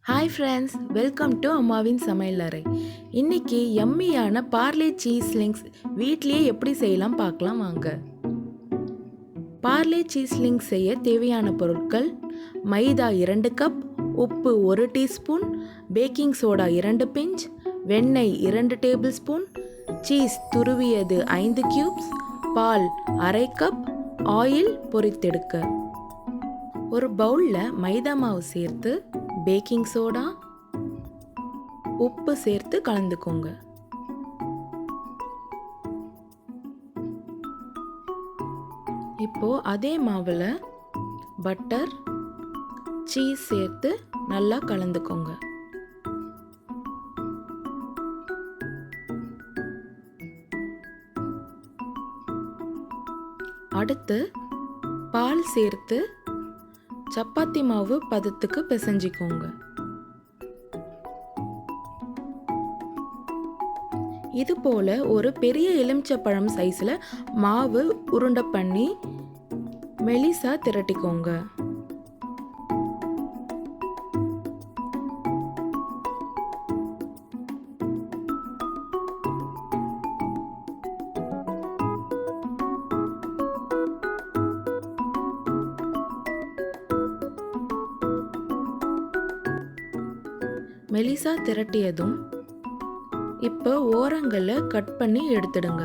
Hi friends, welcome to அம்மாவின் சமையலறை. இன்றைக்கி யம்மியான பார்லே சீஸ்லிங்ஸ் வீட்லேயே எப்படி செய்யலாம் பார்க்கலாம் வாங்க. பார்லே சீஸ்லிங்ஸ் செய்ய தேவையான பொருட்கள்: மைதா 2 கப், உப்பு 1 டீஸ்பூன், பேக்கிங் சோடா 2 பிஞ்ச், வெண்ணெய் 2 டேபிள் ஸ்பூன், சீஸ் துருவியது 5 கியூப்ஸ், பால் அரை கப், ஆயில் பொரித்தெடுக்க. ஒரு பவுலில் மைதா மாவு சேர்த்து பேக்கிங் சோடா, உப்பு சேர்த்து கலந்துக்கோங்க. இப்போ அதே மாவில் பட்டர், சீஸ் சேர்த்து நல்லா கலந்துக்கோங்க. அடுத்து பால் சேர்த்து சப்பாத்தி மாவு பதத்துக்கு பிசைஞ்சிக்கோங்க. இது போல ஒரு பெரிய எலுமிச்சப்பழம் சைஸில் மாவு உருண்டை பண்ணி மெலிசா திரட்டிக்கோங்க. மெலிசா திரட்டியதும் இப்போ ஓரங்களை கட் பண்ணி எடுத்துடுங்க.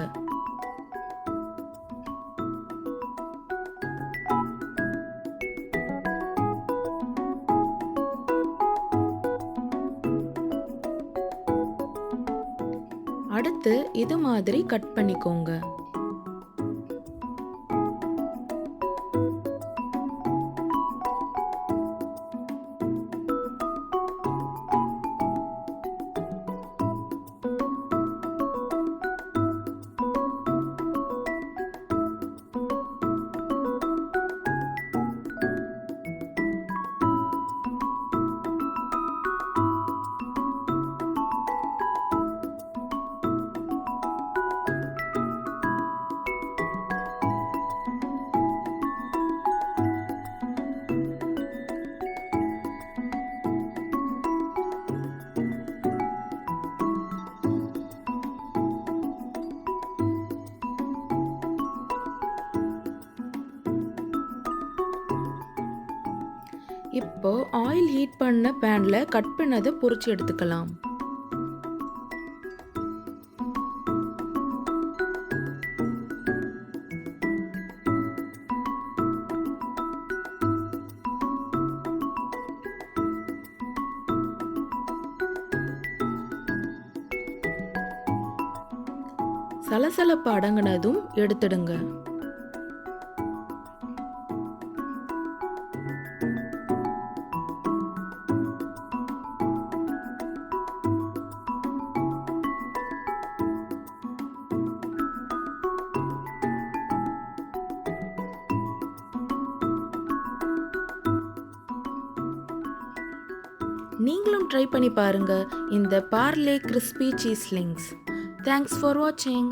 அடுத்து இது மாதிரி கட் பண்ணிக்கோங்க. இப்போ ஆயில் ஹீட் பண்ண பேன்ல கட் பண்ணதை பொரிச்சு எடுத்துக்கலாம். சலசலப்பு அடங்கினதும் எடுத்துடுங்க. நீங்களும் ட்ரை பண்ணி பாருங்க இந்த பார்லே கிறிஸ்பி சீஸ்லிங்ஸ். தேங்க்ஸ் ஃபார் வாட்சிங்.